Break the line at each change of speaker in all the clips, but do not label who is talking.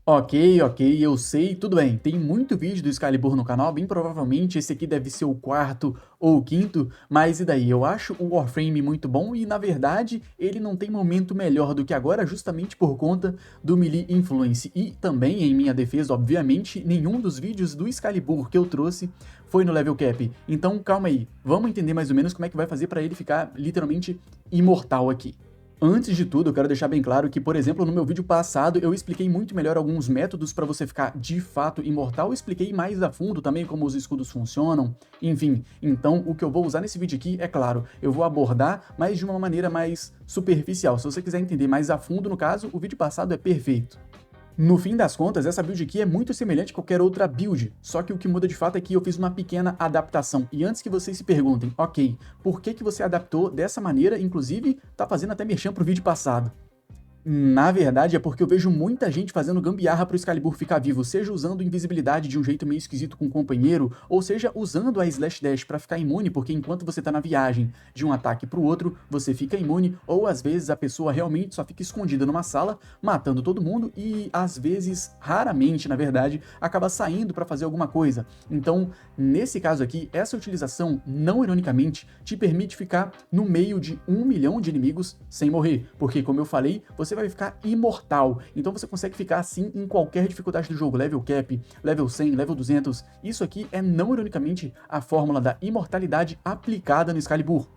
Ok, eu sei, tudo bem. Tem muito vídeo do Excalibur no canal, bem provavelmente esse aqui deve ser o quarto ou o quinto, mas e daí? Eu acho o Warframe muito bom e, na verdade, ele não tem momento melhor do que agora, justamente por conta do Melee Influence. E também, em minha defesa, obviamente, nenhum dos vídeos do Excalibur que eu trouxe foi no Level Cap. Então, calma aí, vamos entender mais ou menos como é que vai fazer para ele ficar literalmente imortal aqui. Antes de tudo, eu quero deixar bem claro que, por exemplo, no meu vídeo passado eu expliquei muito melhor alguns métodos para você ficar de fato imortal, eu expliquei mais a fundo também como os escudos funcionam, enfim. Então, o que eu vou usar nesse vídeo aqui, é claro, eu vou abordar, mas de uma maneira mais superficial. Se você quiser entender mais a fundo, no caso, o vídeo passado é perfeito. No fim das contas, essa build aqui é muito semelhante a qualquer outra build, só que o que muda de fato é que eu fiz uma pequena adaptação. E antes que vocês se perguntem, ok, por que você adaptou dessa maneira, inclusive tá fazendo até merchan pro vídeo passado. Na verdade, é porque eu vejo muita gente fazendo gambiarra pro Excalibur ficar vivo, seja usando invisibilidade de um jeito meio esquisito com o companheiro, ou seja, usando a Slash Dash pra ficar imune, porque enquanto você tá na viagem de um ataque pro outro, você fica imune, ou às vezes a pessoa realmente só fica escondida numa sala, matando todo mundo, e às vezes, raramente, na verdade, acaba saindo pra fazer alguma coisa. Então, nesse caso aqui, essa utilização, não ironicamente, te permite ficar no meio de 1 milhão de inimigos sem morrer, porque como eu falei, você vai ficar imortal, então você consegue ficar assim em qualquer dificuldade do jogo, level cap, level 100, level 200, isso aqui é não ironicamente a fórmula da imortalidade aplicada no Excalibur.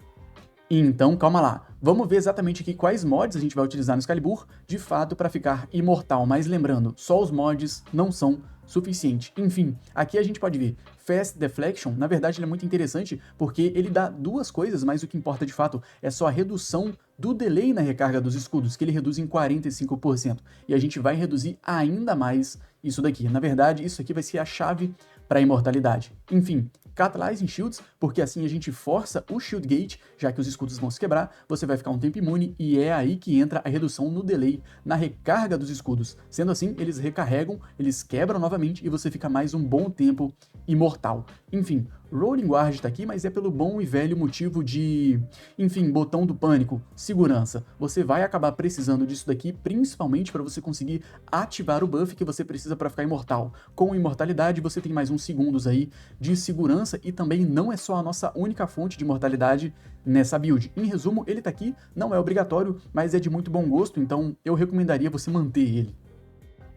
Então, calma lá, vamos ver exatamente aqui quais mods a gente vai utilizar no Excalibur, de fato, para ficar imortal, mas lembrando, só os mods não são suficiente. Enfim, aqui a gente pode ver Fast Deflection, na verdade ele é muito interessante porque ele dá duas coisas, mas o que importa de fato é só a redução do delay na recarga dos escudos, que ele reduz em 45%, e a gente vai reduzir ainda mais isso daqui. Na verdade, isso aqui vai ser a chave para a imortalidade. Enfim, Catalyzing Shields, porque assim a gente força o Shield Gate, já que os escudos vão se quebrar, você vai ficar um tempo imune e é aí que entra a redução no delay na recarga dos escudos. Sendo assim, eles recarregam, eles quebram novamente e você fica mais um bom tempo imortal. Enfim, Rolling Guard tá aqui, mas é pelo bom e velho motivo de, enfim, botão do pânico, segurança. Você vai acabar precisando disso daqui, principalmente para você conseguir ativar o buff que você precisa para ficar imortal. Com imortalidade, você tem mais uns segundos aí de segurança e também não é só a nossa única fonte de imortalidade nessa build. Em resumo, ele tá aqui, não é obrigatório, mas é de muito bom gosto, então eu recomendaria você manter ele.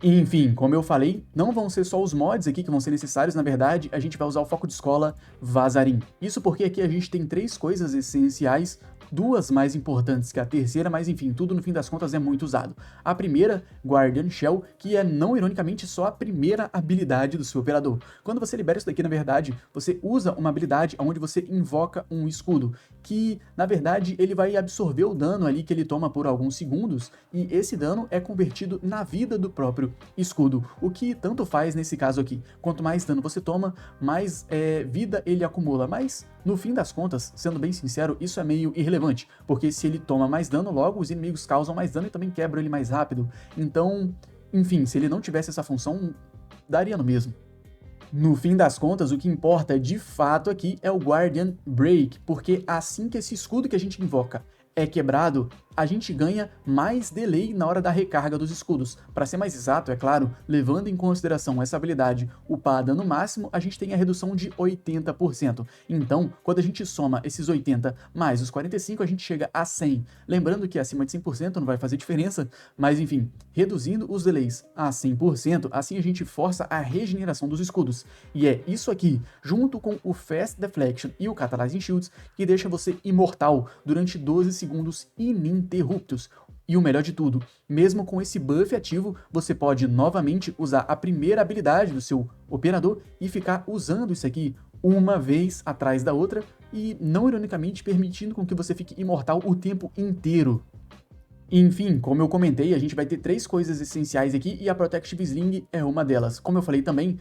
Enfim, como eu falei, não vão ser só os mods aqui que vão ser necessários, na verdade, a gente vai usar o foco de escola Vazarim. Isso porque aqui a gente tem três coisas essenciais, duas mais importantes que a terceira, mas enfim, tudo no fim das contas é muito usado. A primeira, Guardian Shell, que é não ironicamente só a primeira habilidade do seu operador. Quando você libera isso daqui, na verdade, você usa uma habilidade onde você invoca um escudo, que na verdade ele vai absorver o dano ali que ele toma por alguns segundos, e esse dano é convertido na vida do próprio escudo, o que tanto faz nesse caso aqui. Quanto mais dano você toma, mais vida ele acumula, mas no fim das contas, sendo bem sincero, isso é meio irrelevante, porque se ele toma mais dano, logo os inimigos causam mais dano e também quebram ele mais rápido. Então, enfim, se ele não tivesse essa função, daria no mesmo. No fim das contas, o que importa de fato aqui é o Guardian Break, porque assim que esse escudo que a gente invoca é quebrado, a gente ganha mais delay na hora da recarga dos escudos. Para ser mais exato, é claro, levando em consideração essa habilidade upada no máximo, a gente tem a redução de 80%. Então, quando a gente soma esses 80 mais os 45, a gente chega a 100. Lembrando que acima de 100% não vai fazer diferença, mas enfim, reduzindo os delays a 100%, assim a gente força a regeneração dos escudos. E é isso aqui, junto com o Fast Deflection e o Catalyzing Shields, que deixa você imortal durante 12 segundos ininterruptos. E o melhor de tudo, mesmo com esse buff ativo, você pode novamente usar a primeira habilidade do seu operador e ficar usando isso aqui uma vez atrás da outra e, não ironicamente, permitindo com que você fique imortal o tempo inteiro. Enfim, como eu comentei, a gente vai ter três coisas essenciais aqui e a Protective Sling é uma delas. Como eu falei também,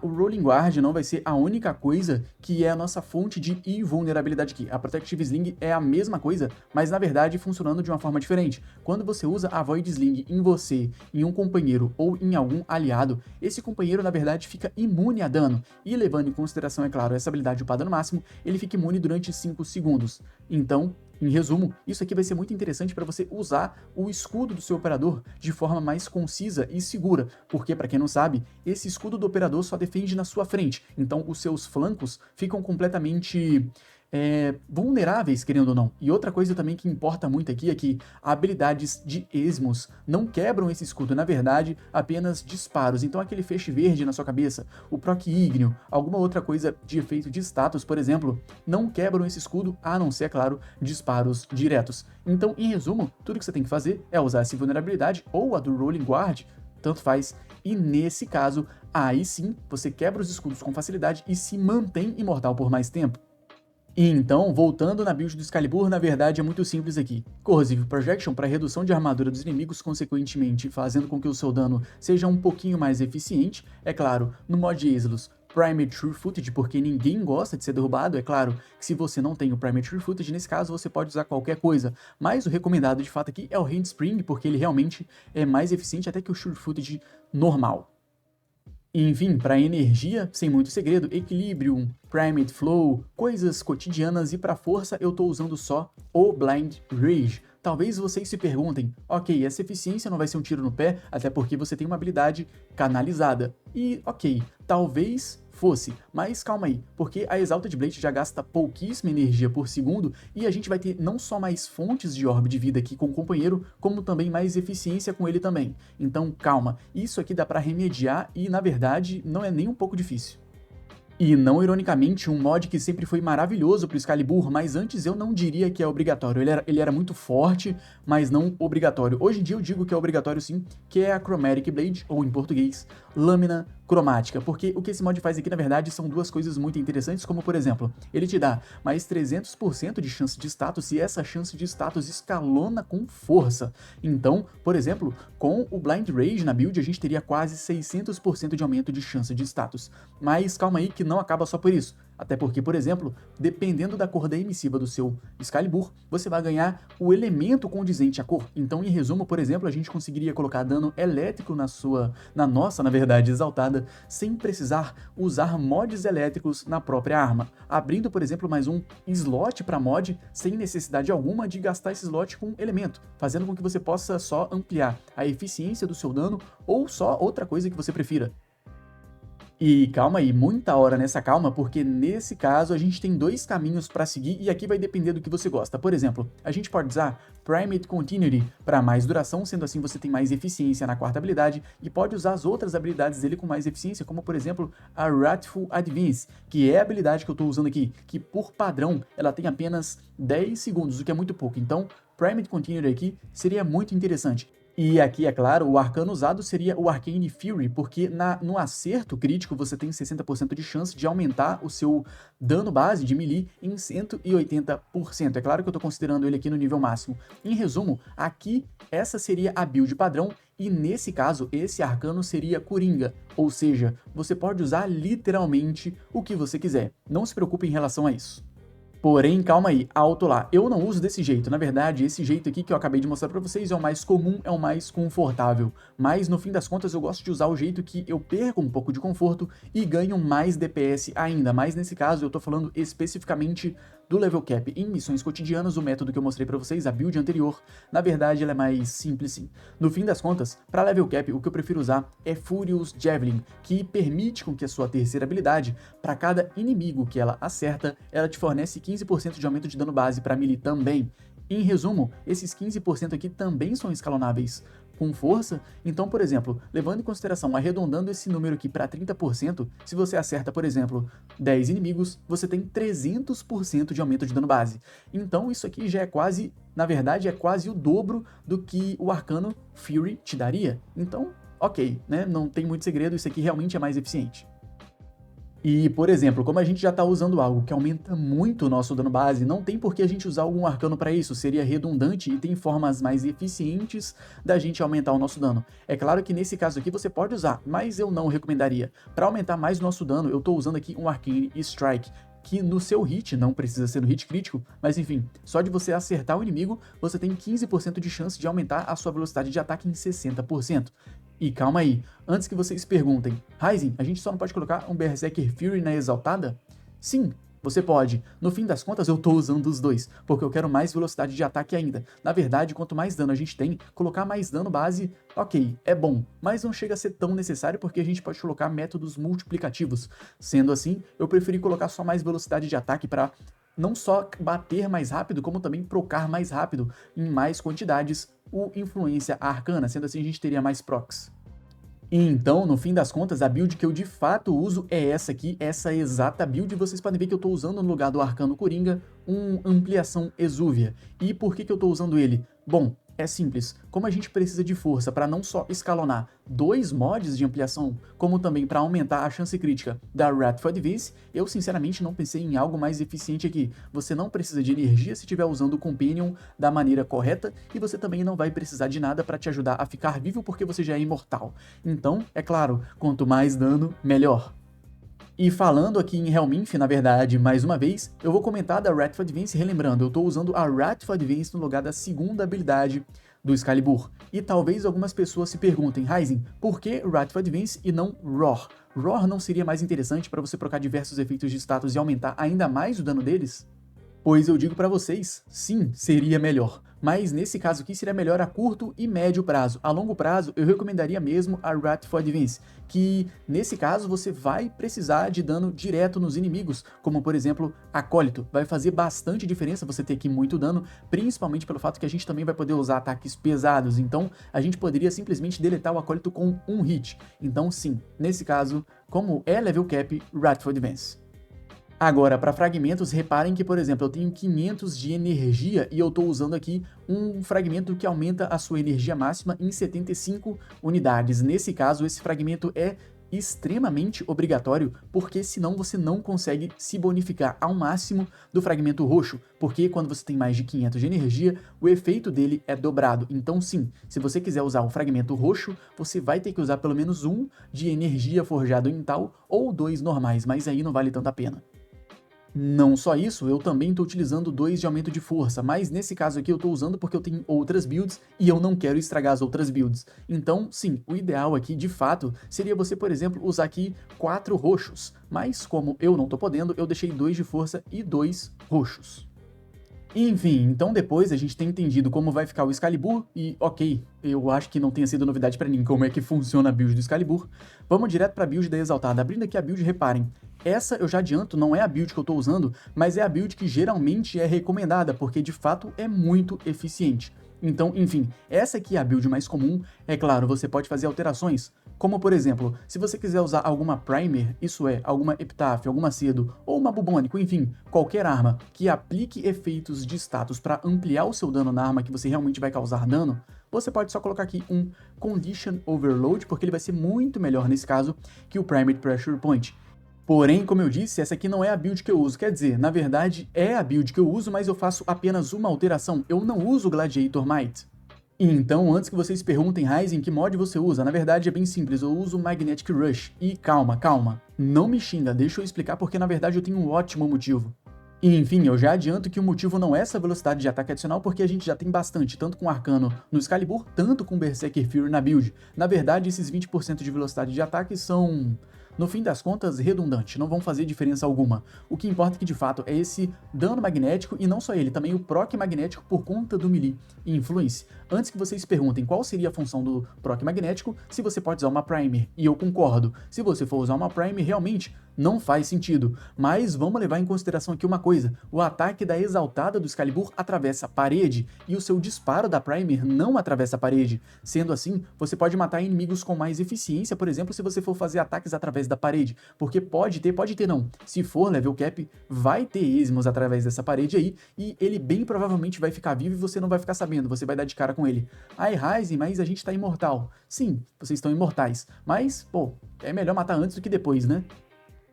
o Rolling Guard não vai ser a única coisa que é a nossa fonte de invulnerabilidade aqui. A Protective Sling é a mesma coisa, mas na verdade funcionando de uma forma diferente. Quando você usa a Void Sling em você, em um companheiro ou em algum aliado, esse companheiro na verdade fica imune a dano. E levando em consideração, é claro, essa habilidade upada no máximo, ele fica imune durante 5 segundos. Então, Em resumo, isso aqui vai ser muito interessante para você usar o escudo do seu operador de forma mais concisa e segura, porque, para quem não sabe, esse escudo do operador só defende na sua frente, então os seus flancos ficam completamente vulneráveis, querendo ou não. E outra coisa também que importa muito aqui é que habilidades de esmos não quebram esse escudo, na verdade, apenas disparos. Então aquele feixe verde na sua cabeça, o proc ígneo, alguma outra coisa de efeito de status, por exemplo, não quebram esse escudo, a não ser, é claro, disparos diretos. Então, em resumo, tudo que você tem que fazer é usar essa vulnerabilidade ou a do Rolling Guard, tanto faz, e nesse caso, aí sim, você quebra os escudos com facilidade e se mantém imortal por mais tempo. E então, voltando na build do Excalibur, na verdade é muito simples aqui. Corrosive Projection para redução de armadura dos inimigos, consequentemente fazendo com que o seu dano seja um pouquinho mais eficiente. É claro, no mod Azelus, Primate True Footage, porque ninguém gosta de ser derrubado. É claro que se você não tem o Primate True Footage, nesse caso você pode usar qualquer coisa. Mas o recomendado de fato aqui é o Handspring, porque ele realmente é mais eficiente até que o True Footage normal. Enfim, para energia, sem muito segredo, Equilibrium, Primate Flow, coisas cotidianas, e para força eu estou usando só o Blind Rage. Talvez vocês se perguntem, ok, essa eficiência não vai ser um tiro no pé, até porque você tem uma habilidade canalizada. E ok, talvez fosse, mas calma aí, porque a Exalted Blade já gasta pouquíssima energia por segundo e a gente vai ter não só mais fontes de orbe de vida aqui com o companheiro, como também mais eficiência com ele também. Então calma, isso aqui dá pra remediar e na verdade não é nem um pouco difícil. E não ironicamente, um mod que sempre foi maravilhoso pro Excalibur, mas antes eu não diria que é obrigatório. Ele era muito forte, mas não obrigatório. Hoje em dia eu digo que é obrigatório sim, que é a Chromatic Blade, ou em português, Lâmina Cromática, porque o que esse mod faz aqui na verdade são duas coisas muito interessantes, como por exemplo, ele te dá mais 300% de chance de status e essa chance de status escalona com força. Então, por exemplo, com o Blind Rage na build a gente teria quase 600% de aumento de chance de status. Mas calma aí que não acaba só por isso. Até porque, por exemplo, dependendo da cor da emissiva do seu Excalibur, você vai ganhar o elemento condizente à cor. Então, em resumo, por exemplo, a gente conseguiria colocar dano elétrico na nossa, na verdade, exaltada, sem precisar usar mods elétricos na própria arma, abrindo, por exemplo, mais um slot para mod, sem necessidade alguma de gastar esse slot com elemento, fazendo com que você possa só ampliar a eficiência do seu dano ou só outra coisa que você prefira. E calma aí, muita hora nessa calma, porque nesse caso a gente tem dois caminhos para seguir e aqui vai depender do que você gosta. Por exemplo, a gente pode usar Primate Continuity para mais duração, sendo assim você tem mais eficiência na quarta habilidade, e pode usar as outras habilidades dele com mais eficiência, como por exemplo a Wrathful Advance, que é a habilidade que eu estou usando aqui, que por padrão ela tem apenas 10 segundos, o que é muito pouco. Então, Primate Continuity aqui seria muito interessante. E aqui, é claro, o arcano usado seria o Arcane Fury, porque no acerto crítico você tem 60% de chance de aumentar o seu dano base de melee em 180%. É claro que eu estou considerando ele aqui no nível máximo. Em resumo, aqui essa seria a build padrão e nesse caso esse arcano seria Coringa, ou seja, você pode usar literalmente o que você quiser. Não se preocupe em relação a isso. Porém, calma aí, alto lá, eu não uso desse jeito, na verdade, esse jeito aqui que eu acabei de mostrar pra vocês é o mais comum, é o mais confortável, mas no fim das contas eu gosto de usar o jeito que eu perco um pouco de conforto e ganho mais DPS ainda, mas nesse caso eu tô falando especificamente do level cap. Em missões cotidianas, o método que eu mostrei pra vocês, a build anterior, na verdade ela é mais simples sim. No fim das contas, pra level cap, o que eu prefiro usar é Furious Javelin, que permite com que a sua terceira habilidade, pra cada inimigo que ela acerta, ela te fornece 15% de aumento de dano base para melee também. Em resumo, esses 15% aqui também são escalonáveis com força, então, por exemplo, levando em consideração, arredondando esse número aqui para 30%, se você acerta, por exemplo, 10 inimigos, você tem 300% de aumento de dano base. Então isso aqui já é quase, na verdade, é quase o dobro do que o Arcano Fury te daria. Então, ok, né? Não tem muito segredo, isso aqui realmente é mais eficiente. E, por exemplo, como a gente já está usando algo que aumenta muito o nosso dano base, não tem por que a gente usar algum arcano para isso, seria redundante e tem formas mais eficientes da gente aumentar o nosso dano. É claro que nesse caso aqui você pode usar, mas eu não recomendaria. Para aumentar mais o nosso dano, eu estou usando aqui um Arcane Strike, que no seu hit, não precisa ser no hit crítico, mas enfim, só de você acertar o inimigo, você tem 15% de chance de aumentar a sua velocidade de ataque em 60%. E calma aí, antes que vocês perguntem, Ryzen, a gente só não pode colocar um Berserker Fury na exaltada? Sim, Você pode. No fim das contas, eu tô usando os dois, porque eu quero mais velocidade de ataque ainda. Na verdade, quanto mais dano a gente tem, colocar mais dano base, ok, é bom, mas não chega a ser tão necessário porque a gente pode colocar métodos multiplicativos. Sendo assim, eu preferi colocar só mais velocidade de ataque para não só bater mais rápido, como também procar mais rápido em mais quantidades o Influência Arcana, sendo assim a gente teria mais procs. E então, no fim das contas, a build que eu de fato uso é essa aqui, essa exata build. Vocês podem ver que eu estou usando no lugar do Arcano Coringa Ampliação Exúvia. E por que eu estou usando ele? Bom, é simples. Como a gente precisa de força para não só escalonar 2 mods de ampliação, como também para aumentar a chance crítica da Wrath for Advance, eu sinceramente não pensei em algo mais eficiente aqui. Você não precisa de energia se estiver usando o Companion da maneira correta, e você também não vai precisar de nada para te ajudar a ficar vivo porque você já é imortal. Então, é claro, quanto mais dano, melhor. E falando aqui em Helminth, na verdade, mais uma vez, eu vou comentar da Wrath for Advance, relembrando, eu estou usando a Wrath for Advance no lugar da segunda habilidade do Excalibur. E talvez algumas pessoas se perguntem, Ryzen, por que Wrath for Advance e não Roar? Roar não seria mais interessante para você trocar diversos efeitos de status e aumentar ainda mais o dano deles? Pois eu digo para vocês, sim, seria melhor. Mas nesse caso aqui seria melhor a curto e médio prazo. A longo prazo eu recomendaria mesmo a Wrath for Advance, que nesse caso você vai precisar de dano direto nos inimigos, como por exemplo Acólito. Vai fazer bastante diferença você ter aqui muito dano, principalmente pelo fato que a gente também vai poder usar ataques pesados, então a gente poderia simplesmente deletar o Acólito com um hit. Então sim, nesse caso, como é level cap, Wrath for Advance. Agora, para fragmentos, reparem que, por exemplo, eu tenho 500 de energia e eu estou usando aqui um fragmento que aumenta a sua energia máxima em 75 unidades. Nesse caso, esse fragmento é extremamente obrigatório, porque senão você não consegue se bonificar ao máximo do fragmento roxo, porque quando você tem mais de 500 de energia, o efeito dele é dobrado. Então sim, se você quiser usar o fragmento roxo, você vai ter que usar pelo menos 1 de energia forjado em tal, ou 2 normais, mas aí não vale tanto a pena. Não só isso, eu também estou utilizando 2 de aumento de força, mas nesse caso aqui eu estou usando porque eu tenho outras builds e eu não quero estragar as outras builds. Então, sim, o ideal aqui, de fato, seria você, por exemplo, usar aqui 4 roxos, mas como eu não estou podendo, eu deixei 2 de força e 2 roxos. Enfim, então depois a gente tem entendido como vai ficar o Excalibur, e ok, eu acho que não tenha sido novidade pra ninguém como é que funciona a build do Excalibur. Vamos direto pra build da Exaltada. Abrindo aqui a build, reparem, essa eu já adianto, não é a build que eu tô usando, mas é a build que geralmente é recomendada, porque de fato é muito eficiente. Então, enfim, essa aqui é a build mais comum. É claro, você pode fazer alterações, como por exemplo, se você quiser usar alguma Primer, isso é, alguma Epitaph, alguma Cedo, ou uma Bubônico, enfim, qualquer arma que aplique efeitos de status para ampliar o seu dano na arma que você realmente vai causar dano, você pode só colocar aqui um Condition Overload, porque ele vai ser muito melhor nesse caso que o Primary Pressure Point. Porém, como eu disse, essa aqui não é a build que eu uso, quer dizer, na verdade é a build que eu uso, mas eu faço apenas uma alteração, eu não uso Gladiator Might. Então, antes que vocês perguntem, Ryzen, que mod você usa? Na verdade é bem simples, eu uso Magnetic Rush. E calma, não me xinga, deixa eu explicar porque na verdade eu tenho um ótimo motivo. E enfim, eu já adianto que o motivo não é essa velocidade de ataque adicional, porque a gente já tem bastante, tanto com Arcano no Excalibur, tanto com Berserker Fury na build. Na verdade, esses 20% de velocidade de ataque são, no fim das contas, redundante, não vão fazer diferença alguma. O que importa é que, de fato, é esse dano magnético, e não só ele, também o proc magnético por conta do melee e influence. Antes que vocês perguntem qual seria a função do proc magnético, se você pode usar uma Primer, e eu concordo, se você for usar uma Primer, realmente não faz sentido. Mas vamos levar em consideração aqui uma coisa, o ataque da Exaltada do Excalibur atravessa a parede, e o seu disparo da Primer não atravessa a parede. Sendo assim, você pode matar inimigos com mais eficiência, por exemplo, se você for fazer ataques através da parede, porque pode ter não. Se for level cap, vai ter esmos através dessa parede aí, e ele bem provavelmente vai ficar vivo e você não vai ficar sabendo, você vai dar de cara com ele. Ai, Ryzen, mas a gente tá imortal. Sim, vocês estão imortais, mas, pô, é melhor matar antes do que depois, né?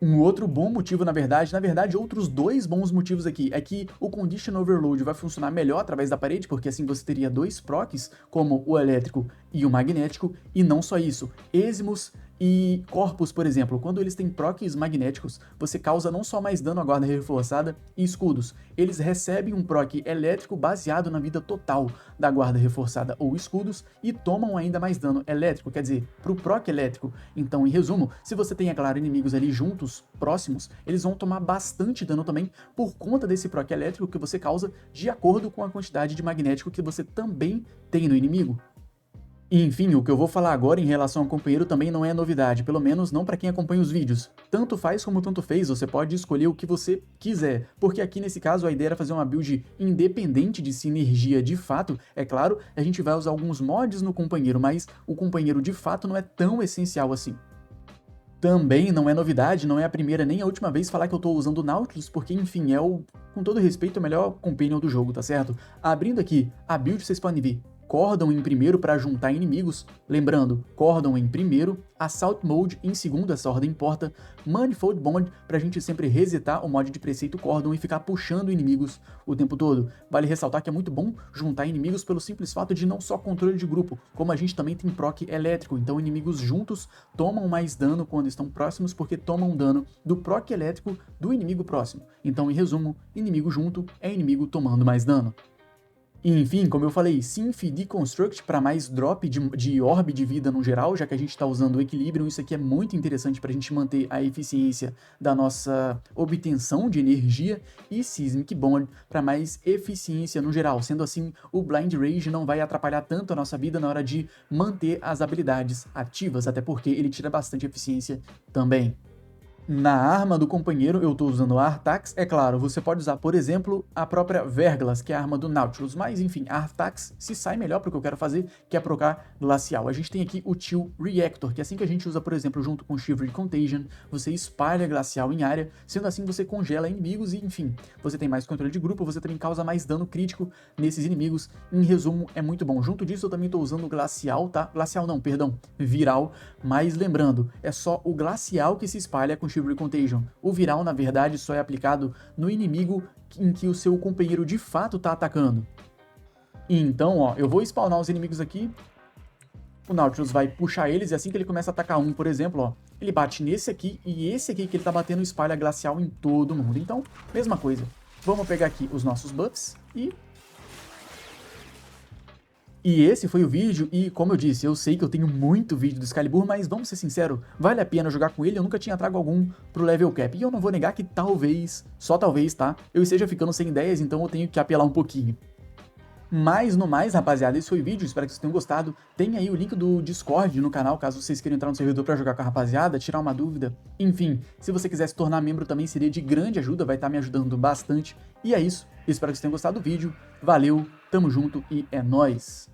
Um outro bom motivo, na verdade, outros 2 bons motivos aqui, é que o Condition Overload vai funcionar melhor através da parede, porque assim você teria 2 procs, como o elétrico e o magnético, e não só isso, esmos E corpos, por exemplo, quando eles têm procs magnéticos, você causa não só mais dano à guarda reforçada e escudos, eles recebem um proc elétrico baseado na vida total da guarda reforçada ou escudos e tomam ainda mais dano elétrico, quer dizer, pro proc elétrico. Então, em resumo, se você tem, é claro, inimigos ali juntos, próximos, eles vão tomar bastante dano também por conta desse proc elétrico que você causa de acordo com a quantidade de magnético que você também tem no inimigo. E, enfim, o que eu vou falar agora em relação ao companheiro também não é novidade, pelo menos não para quem acompanha os vídeos. Tanto faz como tanto fez, você pode escolher o que você quiser, porque aqui nesse caso a ideia era fazer uma build independente de sinergia de fato. É claro, a gente vai usar alguns mods no companheiro, mas o companheiro de fato não é tão essencial assim. Também não é novidade, não é a primeira nem a última vez falar que eu tô usando o Nautilus, porque enfim, é o, com todo respeito, o melhor companion do jogo, tá certo? Abrindo aqui a build, vocês podem ver Cordon em primeiro para juntar inimigos, lembrando, Cordon em primeiro, Assault Mode em segundo, essa ordem importa, Manifold Bond pra gente sempre resetar o mod de preceito Cordon e ficar puxando inimigos o tempo todo. Vale ressaltar que é muito bom juntar inimigos pelo simples fato de não só controle de grupo, como a gente também tem proc elétrico, então inimigos juntos tomam mais dano quando estão próximos porque tomam dano do proc elétrico do inimigo próximo. Então, em resumo, inimigo junto é inimigo tomando mais dano. E, enfim, como eu falei, Synth Deconstruct para mais drop de orbe de vida no geral, já que a gente está usando o Equilibrium, isso aqui é muito interessante para a gente manter a eficiência da nossa obtenção de energia, e Seismic Bond para mais eficiência no geral, sendo assim, o Blind Rage não vai atrapalhar tanto a nossa vida na hora de manter as habilidades ativas, até porque ele tira bastante eficiência também. Na arma do companheiro eu estou usando a Artax, é claro, você pode usar, por exemplo, a própria Verglas, que é a arma do Nautilus, mas enfim, a Artax se sai melhor para o que eu quero fazer, que é procar Glacial. A gente tem aqui o Chill Reactor, que é assim que a gente usa, por exemplo, junto com Shivery Contagion, você espalha Glacial em área, sendo assim você congela inimigos e, enfim, você tem mais controle de grupo, você também causa mais dano crítico nesses inimigos, em resumo, é muito bom. Junto disso eu também estou usando o Glacial, tá? Glacial não, perdão, Viral, mas lembrando, é só o Glacial que se espalha com Shivery Contagion. O Viral, na verdade, só é aplicado no inimigo em que o seu companheiro de fato está atacando. E então, ó, eu vou spawnar os inimigos aqui, o Nautilus vai puxar eles, e assim que ele começa a atacar um, por exemplo, ó, ele bate nesse aqui, e esse aqui que ele tá batendo espalha Glacial em todo mundo. Então, mesma coisa. Vamos pegar aqui os nossos buffs E esse foi o vídeo, e como eu disse, eu sei que eu tenho muito vídeo do Excalibur, mas vamos ser sinceros, vale a pena jogar com ele, eu nunca tinha trago algum pro level cap, e eu não vou negar que talvez, só talvez, tá, eu esteja ficando sem ideias, então eu tenho que apelar um pouquinho. Mas no mais, rapaziada, esse foi o vídeo, espero que vocês tenham gostado. Tem aí o link do Discord no canal, caso vocês queiram entrar no servidor pra jogar com a rapaziada, tirar uma dúvida. Enfim, se você quiser se tornar membro também seria de grande ajuda, vai estar me ajudando bastante. E é isso, espero que vocês tenham gostado do vídeo, valeu, tamo junto e é nóis!